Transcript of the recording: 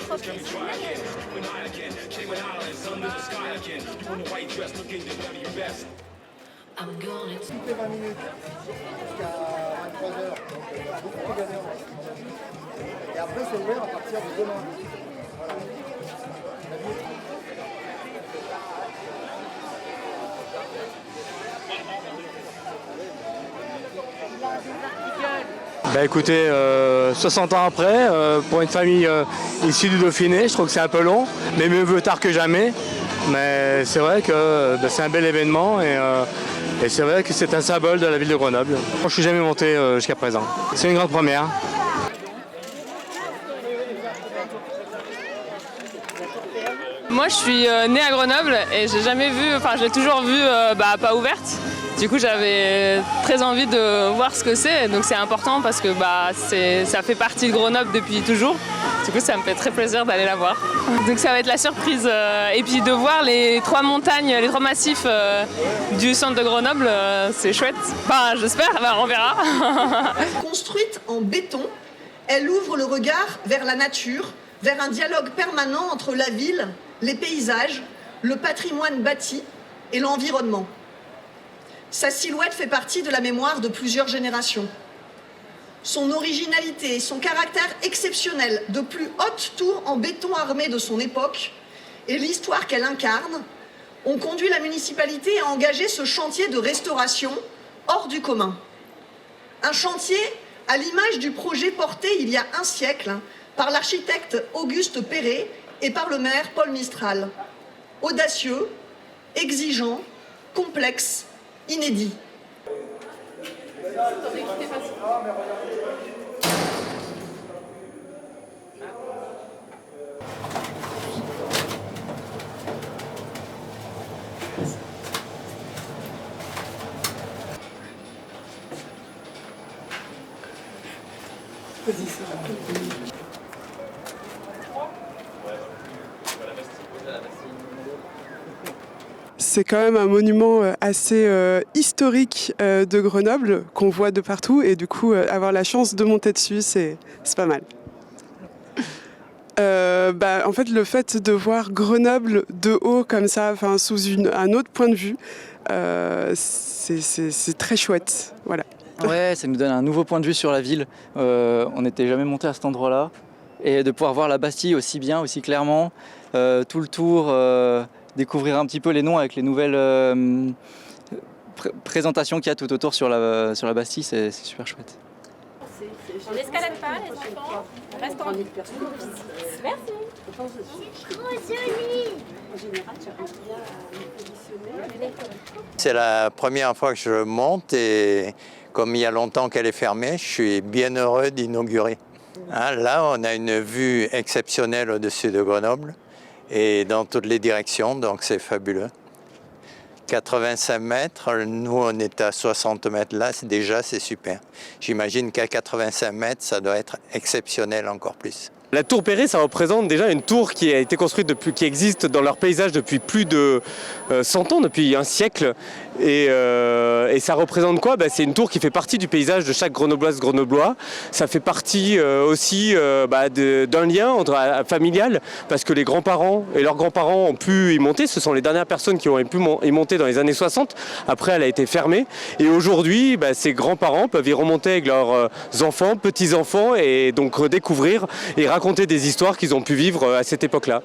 Toutes les 20 minutes jusqu'à 23h, donc beaucoup de gagnants. Et après, c'est ouvert à partir de demain. Voilà. Bah écoutez, 60 ans après, pour une famille issue du Dauphiné, je trouve que c'est un peu long, mais mieux vaut tard que jamais. Mais c'est vrai que c'est un bel événement et c'est vrai que c'est un symbole de la ville de Grenoble. Je ne suis jamais monté jusqu'à présent. C'est une grande première. Moi je suis née à Grenoble et j'ai jamais vu, enfin j'ai toujours vu pas ouverte. Du coup j'avais très envie de voir ce que c'est, donc c'est important parce que ça fait partie de Grenoble depuis toujours. Du coup ça me fait très plaisir d'aller la voir. Donc ça va être la surprise. Et puis de voir les trois montagnes, les trois massifs du centre de Grenoble, c'est chouette. Enfin j'espère, on verra. Construite en béton, elle ouvre le regard vers la nature, vers un dialogue permanent entre la ville, les paysages, le patrimoine bâti et l'environnement. Sa silhouette fait partie de la mémoire de plusieurs générations. Son originalité et son caractère exceptionnel de plus haute tour en béton armé de son époque et l'histoire qu'elle incarne ont conduit la municipalité à engager ce chantier de restauration hors du commun. Un chantier à l'image du projet porté il y a un siècle par l'architecte Auguste Perret et par le maire Paul Mistral. Audacieux, exigeant, complexe, inédit. C'est quand même un monument assez historique de Grenoble qu'on voit de partout et du coup avoir la chance de monter dessus c'est pas mal. En fait le fait de voir Grenoble de haut comme ça, sous un autre point de vue, c'est très chouette. Voilà. Ouais, ça nous donne un nouveau point de vue sur la ville. On n'était jamais monté à cet endroit-là. Et de pouvoir voir la Bastille aussi bien, aussi clairement, tout le tour, découvrir un petit peu les noms avec les nouvelles présentations qu'il y a tout autour sur la Bastille, c'est super chouette. On n'escalade pas, les enfants. On reste en ligne. Merci. C'est la première fois que je monte et comme il y a longtemps qu'elle est fermée, je suis bien heureux d'inaugurer. Là, on a une vue exceptionnelle au-dessus de Grenoble et dans toutes les directions, donc c'est fabuleux. 85 mètres, nous on est à 60 mètres là, c'est super. J'imagine qu'à 85 mètres, ça doit être exceptionnel encore plus. La tour Perret, ça représente déjà une tour qui a été construite qui existe dans leur paysage depuis plus de 100 ans, depuis un siècle. Et ça représente quoi ? C'est une tour qui fait partie du paysage de chaque grenobloise, grenoblois. Ça fait partie aussi d'un lien familial, parce que les grands-parents et leurs grands-parents ont pu y monter. Ce sont les dernières personnes qui ont pu y monter dans les années 60. Après, elle a été fermée. Et aujourd'hui, ces grands-parents peuvent y remonter avec leurs enfants, petits-enfants, et donc redécouvrir et raconter des histoires qu'ils ont pu vivre à cette époque-là.